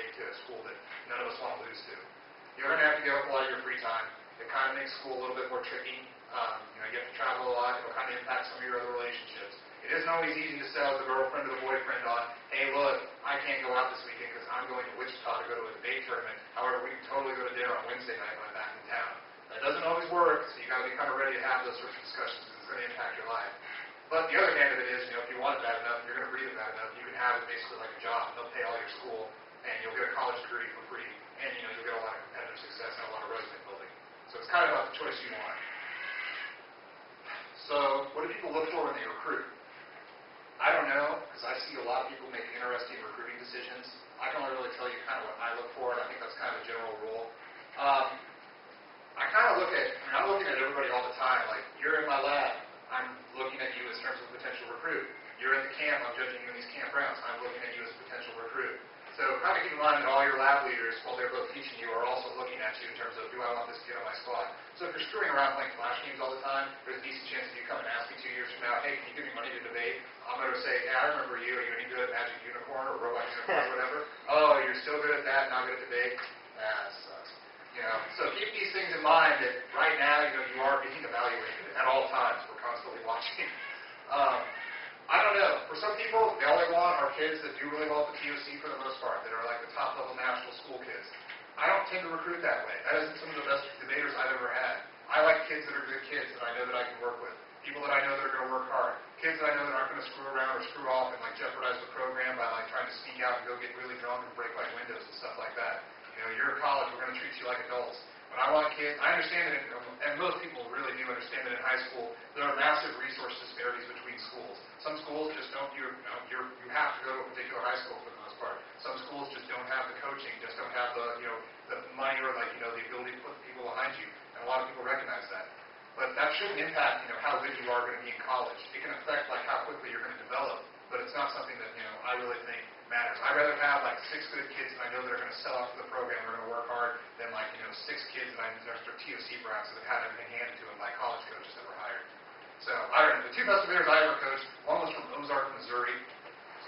debate to a school that none of us want to lose to. You're going to have to give up a lot of your free time. It kind of makes school a little bit more tricky. You have to travel a lot. It'll kind of impact some of your other relationships. It isn't always easy to sell the girlfriend or the boyfriend on, hey, look, I can't go out this weekend because I'm going to Wichita to go to a debate tournament. However, we can totally go to dinner on Wednesday night when I'm back in town. That doesn't always work, so you got to be kind of ready to have those sorts of discussions because it's going to impact your life. But the other hand of it is, if you want it bad enough, you're going to breathe it bad enough, you can have it basically like a job, and they'll pay all your school, and you'll get a college degree for free, and you'll get a lot of competitive success and a lot of resume building. So it's kind of about the choice you want. So what do people look for when they recruit? I don't know, because I see a lot of people make interesting recruiting decisions. I can only really tell you kind of what I look for, and I think that's kind of a general rule. I kind of I'm looking at everybody all the time, like, you're in my lab, I'm looking at you as terms of potential recruit. You're in the camp, I'm judging you in these camp rounds, I'm looking at you as a potential recruit. So kind of keep in mind that all your lab leaders, while they're both teaching you, are also looking at you in terms of, do I want this kid on my squad? So if you're screwing around playing flash games all the time, there's a decent chance that you come and ask me 2 years from now, hey, can you give me money to debate? I'm going to say, yeah, I remember you. Are you any good at Magic Unicorn or Robot Unicorn or whatever? Oh, you're still good at that, not good at debate? That sucks. So keep these things in mind that right now, you are being evaluated at all times. We're constantly watching. I don't know. For some people, all they want are kids that do really well at the TOC for the most part, that are like the top-level national school kids. I don't tend to recruit that way. That isn't some of the best debaters I've ever had. I like kids that are good kids that I know that I can work with. People that I know that are going to work hard. Kids that I know that aren't going to screw around or screw off and jeopardize the program by trying to sneak out and go get really drunk and break windows and stuff like that. You're in college, we're going to treat you like adults. When I want kids, I understand that, and most people really do understand that in high school, there are massive resource disparities between schools. Some schools just don't, you have to go to a particular high school for the most part. Some schools just don't have the coaching, just don't have the money or the ability to put people behind you. And a lot of people recognize that. But that shouldn't impact, how good you are going to be in college. It can affect, how quickly you're going to develop, but it's not something that, I really think matters. I'd rather have, 6 good kids that I know that are going to sell out for the program, that are going to work hard, than, 6 kids that I know that are TOC brats that have had everything handed to them by college coaches that were hired. So, I don't know. The 2 best debaters I ever coached, one was from Ozark, Missouri.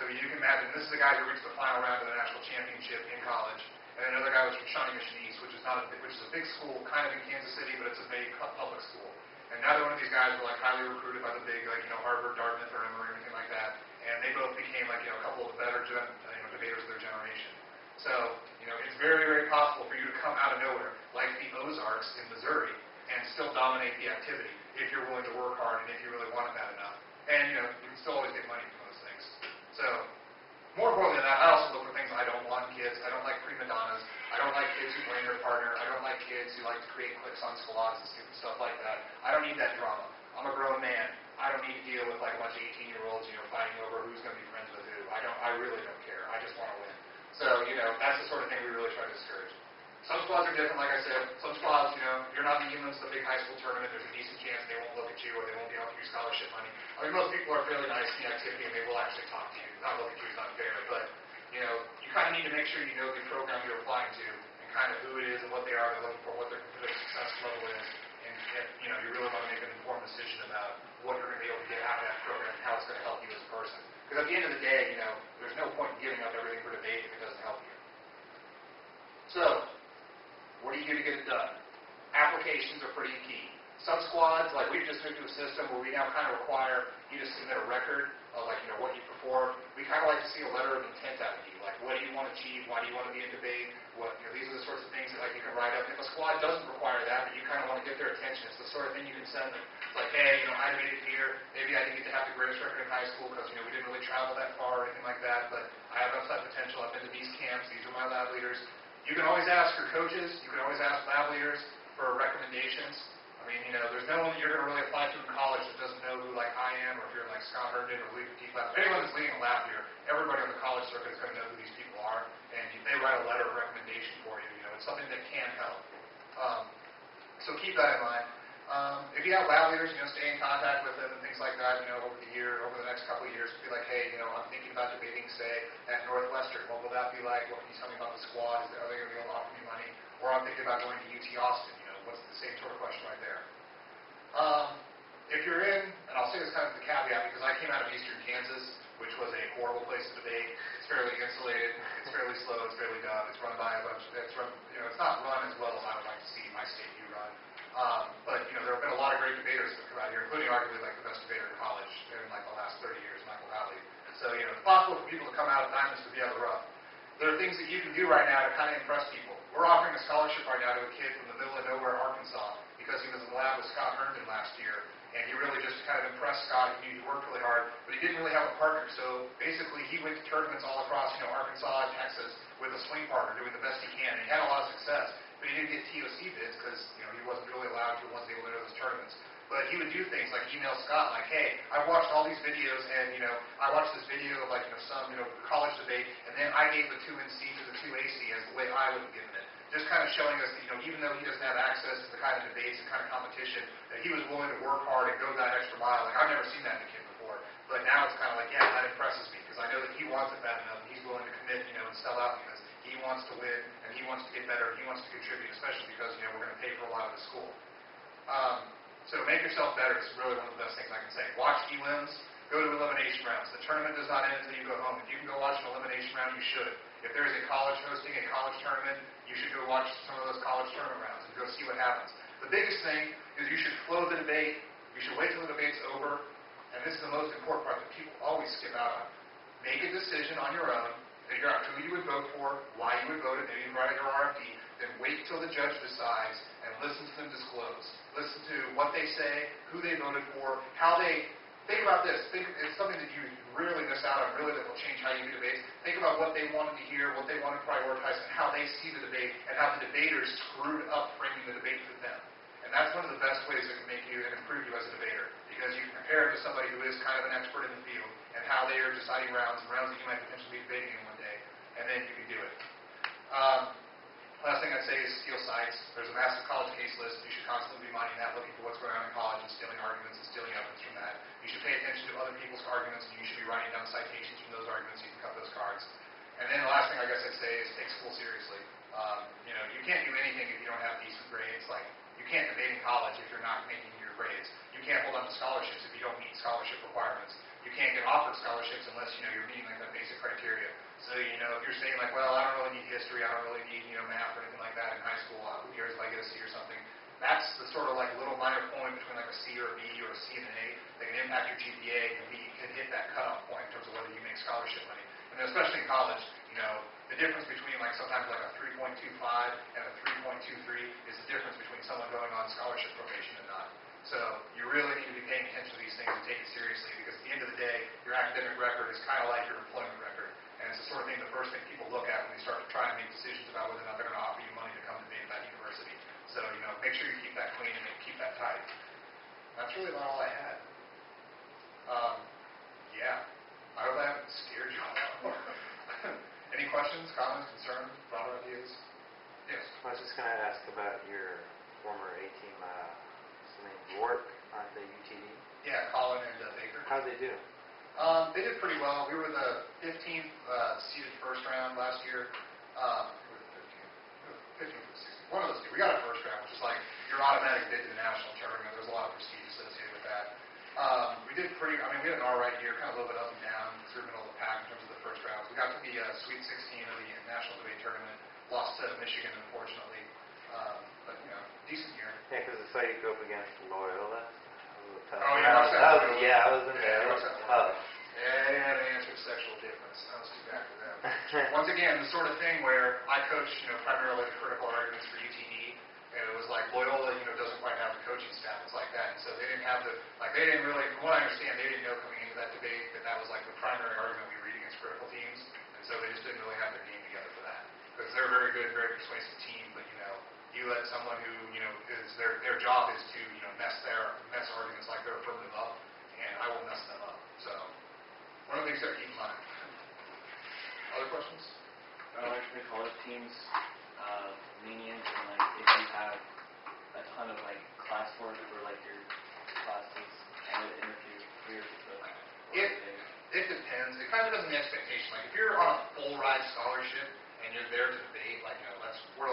So you can imagine, this is the guy who reached the final round of the national championship in college. And another guy was from Shawnee Mission East, which is a big school, kind of in Kansas City, but it's a big public school. And neither one of these guys were highly recruited by the big Harvard, Dartmouth, or Emory, or anything like that. And they both became a couple of the better debaters of their generation. So it's very, very possible for you to come out of nowhere, like the Ozarks in Missouri, and still dominate the activity if you're willing to work hard and if you really want it bad enough. And you can still always get money from those things. So more importantly than that, I also look for things I don't want in kids. I don't like prima donnas. I don't like kids who blame their partner. I don't like kids who like to create cliques on squads and stupid stuff like that. I don't need that drama. I'm a grown man. I don't need to deal with a bunch of 18-year-olds, fighting over who's going to be friends with who. I really don't care. I just want to win. So, that's the sort of thing we really try to discourage. Some squads are different, like I said. Some squads, you're not meeting them to the big high school tournament. There's a decent chance they won't look at you or they won't be able to your scholarship money. I mean, most people are fairly nice in the activity and they will actually talk to you. Not look at you is not fair, but, you kind of need to make sure you know the program you're applying to and kind of who it is and what they are they're looking for, what their competitive success level is, and you really want to make an informed decision about what you're going to be able to get out of that program and how it's going to help you as a person. Because at the end of the day, there's no point in giving up everything for debate if it doesn't help you. So, what do you do to get it done? Applications are pretty key. Some squads, we've just moved to a system where we now kind of require you to submit a record of what you performed. We kind of like to see a letter of intent out of you. What do you want to achieve? Why do you want to be in debate? These are the sorts of things that you can write up. If a squad doesn't require that, but you kind of want to get their attention, it's the sort of thing you can send them. It's hey, I debated here. Maybe I didn't get to have the greatest record in high school because we didn't really travel that far or anything like that. But I have upside potential. I've been to these camps. These are my lab leaders. You can always ask your coaches. You can always ask lab leaders for recommendations. I mean, there's no one that you're going to really apply to in college that doesn't know who I am, or if you're Scott Herndon or Lee Petit Lab. Anyone that's leading a lab here, everybody on the college circuit is going to know who these people are, and they write a letter of recommendation for you. It's something that can help. So keep that in mind. If you have lab leaders, stay in contact with them and things like that. Over the next couple of years, be hey, I'm thinking about debating, say, at Northwestern. What will that be like? What can you tell me about the squad? Are they going to be able to offer me money? Or I'm thinking about going to UT Austin. What's the same sort of question right there? If you're in, and I'll say this kind of the caveat because I came out of Eastern Kansas, which was a horrible place to debate. It's fairly insulated, it's fairly slow, it's fairly dumb, impossible for people to come out of diamonds to be out of the rough. There are things that you can do right now to kind of impress people. We're offering a scholarship right now to a kid from the middle of nowhere, Arkansas, because he was in the lab with Scott Herndon last year, and he really just kind of impressed Scott. He worked really hard, but he didn't really have a partner. So basically, he went to tournaments all across, Arkansas and Texas with a swing partner, doing the best he can, and he had a lot of success. But he didn't get TOC bids because he wasn't really allowed to once they went to those tournaments. But he would do things like email Scott, like, hey, I watched all these videos, and, I watched this video of, like, some, college debate, and then I gave the 2NC to the 2AC as the way I would have given it. Just kind of showing us that, even though he doesn't have access to the kind of debates and kind of competition, that he was willing to work hard and go that extra mile. Like, I've never seen that in a kid before. But now it's kind of like, yeah, that impresses me, because I know that he wants it bad enough, and he's willing to commit, and sell out because he wants to win, and he wants to get better, and he wants to contribute, especially because, we're going to pay for a lot of the school. So make yourself better is really one of the best things I can say. Watch elims, go to elimination rounds. The tournament does not end until you go home. If you can go watch an elimination round, you should. If there is a college hosting a college tournament, you should go watch some of those college tournament rounds and go see what happens. The biggest thing is you should flow the debate. You should wait till the debate's over. And this is the most important part that people always skip out on. Make a decision on your own. Figure out who you would vote for, why you would vote it, maybe write your RFD, then wait till the judge decides and listen to them disclose. Listen to what they say, who they voted for, how they... Think about this. It's something that you really miss out on, really, that will change how you do debates. Think about what they wanted to hear, what they want to prioritize, and how they see the debate, and how the debaters screwed up framing the debate for them. And that's one of the best ways that can make you and improve you as a debater, because you can compare it to somebody who is kind of an expert in the field, and how they are deciding rounds, and rounds that you might potentially be debating in one day, and then you can do it. Last thing I'd say is steal sites. There's a massive college case list. You should constantly be mining that, looking for what's going on in college and stealing arguments and stealing evidence from that. You should pay attention to other people's arguments, and you should be writing down citations from those arguments so you can cut those cards. And then the last thing I guess I'd say is take school seriously. You can't do anything if you don't have decent grades. Like, you can't debate in college if you're not making your grades. You can't hold on to scholarships if you don't meet scholarship requirements. You can't get offered scholarships unless, you're meeting like that basic criteria. So, if you're saying like, well, I don't really need history, I don't really need, math or anything like that in high school, who cares if I get a C or something? That's the sort of like little minor point between like a C or a B or a C and an A that can impact your GPA and can hit that cutoff point in terms of whether you make scholarship money. And then especially in college, the difference between like sometimes like a 3.25 and a 3.23 is the difference between someone going on scholarship probation and not. So you really need to be paying attention to these things and take it seriously, because at the end of the day, your academic record is kind of like your employment record. And it's the sort of thing, the first thing people look at when they start to try and make decisions about whether or not they're going to offer you money to come to debate at that university. So, make sure you keep that clean and keep that tight. That's really about all I had. Yeah. I hope I haven't scared you all. Any questions, comments, concerns, broader ideas? Yes. I was just going to ask about your former A-team, York, aren't they UTD? Yeah, Colin and Baker. How did they do? They did pretty well. We were the 15th seeded first round last year. We were the 15th or 16th. One of those two. We got a first round, which is like your automatic bid to the national tournament. There's a lot of prestige associated with that. We did we had an all right year, kind of a little bit up and down through the middle of the pack in terms of the first rounds. We got to the Sweet 16 of the national debate tournament. Lost to Michigan, unfortunately. But, decent year. Yeah, because I saw you go up against Loyola. Oh, yeah. Yeah, I was in there. Yeah, they answered sexual difference. That was too bad for them. Once again, the sort of thing where I coach, primarily the critical arguments for UTD, and it was like Loyola, doesn't quite have the coaching staff. It's like that. And so they didn't have they didn't really, from what I understand, they didn't know coming into that debate that was like the primary argument we read against critical teams. And so they just didn't really have their game together for that. Because they're a very good, very persuasive team, but, you let someone who, is their job is to, mess arguments like they're affirmative up, and I will mess them up. So, one of the things to keep in mind. Other questions? Are the college teams lenient, and like if you have a ton of like classwork for like your classes and interview career with It depends. It kind of depends on the expectation. Like if you're on a full ride scholarship and you're there to debate, like we're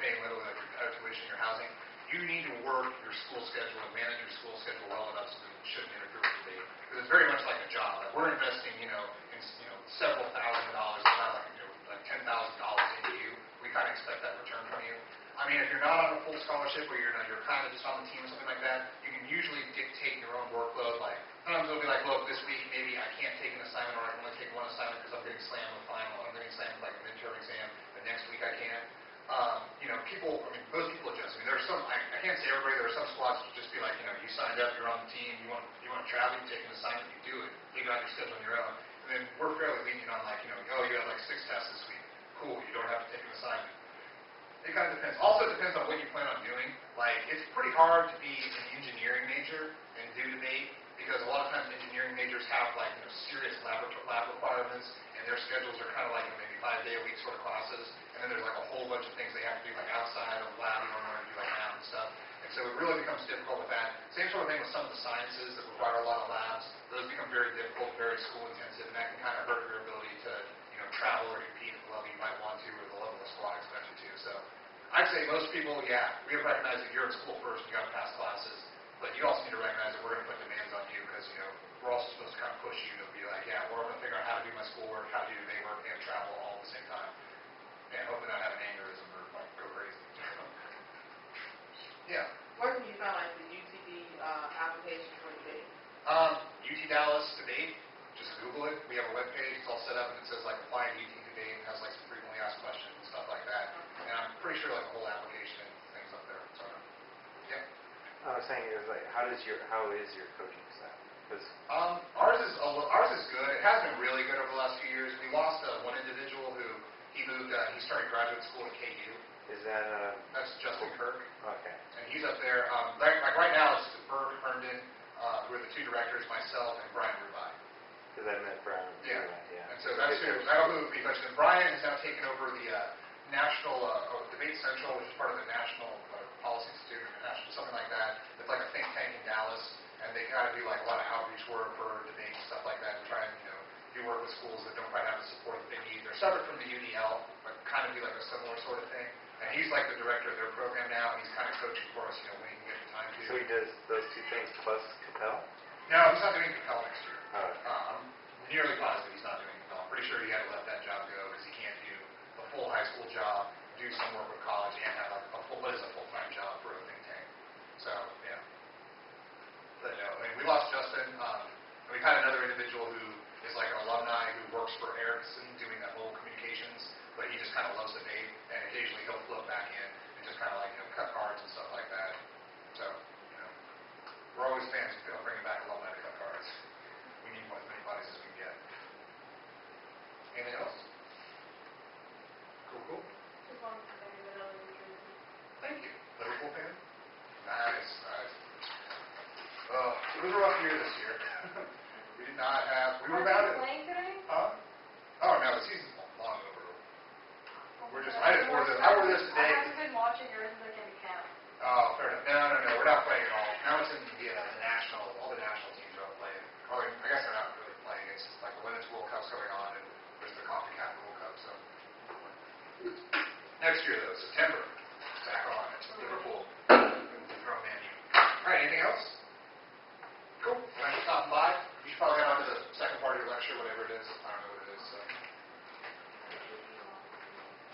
paying literally like your tuition, your housing. You need to work your school schedule and manage your school schedule well enough so that it shouldn't interfere with debate. Because it's very much like a job. Like we're investing, in several $1,000s, not like $10,000 into you. We kind of expect that return from you. If you're not on a full scholarship or you're kind of just on the team or something like that, you can usually dictate your own workload. Like, sometimes it'll be like, look, this week maybe I can't take an assignment, or I can only take one assignment because I'm getting slammed with final, I'm getting slammed with like a midterm exam, but next week I can. People, most people adjust. There are some, I can't say everybody, there are some squads that just be like, you signed up, you're on the team, you want to travel, you take an assignment, you do it, figure out your schedule on your own. And then we're fairly lenient on like, oh, you have like 6 tests this week. Cool, you don't have to take an assignment. It kind of depends. Also, it depends on what you plan on doing. Like, it's pretty hard to be an engineering major and do debate, because a lot of times engineering majors have like, serious lab requirements, and their schedules are kind of like maybe 5-day-a-week sort of classes. And then there's like a whole bunch of things they have to do like outside of the lab, you don't know how to do like math and stuff. And so it really becomes difficult with that. Same sort of thing with some of the sciences that require a lot of labs. Those become very difficult, very school intensive, and that can kind of hurt your ability to, travel or compete at the level you might want to, or the level the squad expects you to. So I'd say most people, we recognize that you're in school first, you got to pass classes, but you also need to recognize that we're going to put demands on you, because, we're also supposed to kind of push you to be like, we're going to figure out how to do my schoolwork, how to do debate work, and travel all at the same time. And hopefully not have an aneurysm or like go crazy. Yeah. Where can you find like the UTD application for debate? UT Dallas debate. Just Google it. We have a webpage. It's all set up, and it says like apply to UT debate. It has like some frequently asked questions and stuff like that. And I'm pretty sure like the whole application and things up there. So yeah. I was saying, how is your coaching staff? Because ours is good. It has been really good over the last few years. We lost one individual who he moved. He started graduate school at KU. Is that That's Justin Kirk. Okay. And he's up there. Like right now, it's Berg Herndon, who are the 2 directors, myself, and Brian Rubai. Because I met Brian. Yeah. Yeah. And so that'll move me. But Brian has now taken over the National Debate Central, which is part of the National Policy Institute, or national, something like that. It's like a think tank in Dallas, and they kind of do like a lot of outreach work for debates and stuff like that, and try and do work with schools that don't quite have the support that they need. They're separate from the UDL, but kind of do like a similar sort of thing. And he's like the director of their program now, and he's kind of coaching for us, when he can get the time to. So he does those 2 things plus Capel? No, he's not doing Capel next year. I'm nearly positive he's not doing Capel. I'm pretty sure he had to let that job go because he can't do a full high school job, do some work with college, and have like what is a full-time job for a think tank. So, yeah. But no, we lost Justin, and we've had another individual who is like an alumni who works for Ericsson doing that whole communications, but he just kind of loves debate, and occasionally he'll float back in and just kind of like, cut cards and stuff like that. So, we're always fans of bringing back alumni to cut cards. We need as many bodies as we can get. Anything else? Cool. Just wanted to say that other New Jersey. Thank you. Liverpool fan? Nice. It was a rough year this year. We did not have, we were about it. Playing today? Huh? Oh, no, the season's long over. I wore this today. I haven't been watching yours since I came to camp. Oh, fair enough. No, we're not playing at all. Now it's in the national, all the national teams are all playing. Or, I guess they're not really playing. It's like the Women's World Cup's going on, and there's the CONCACAF World Cup, so. Next year, though, September.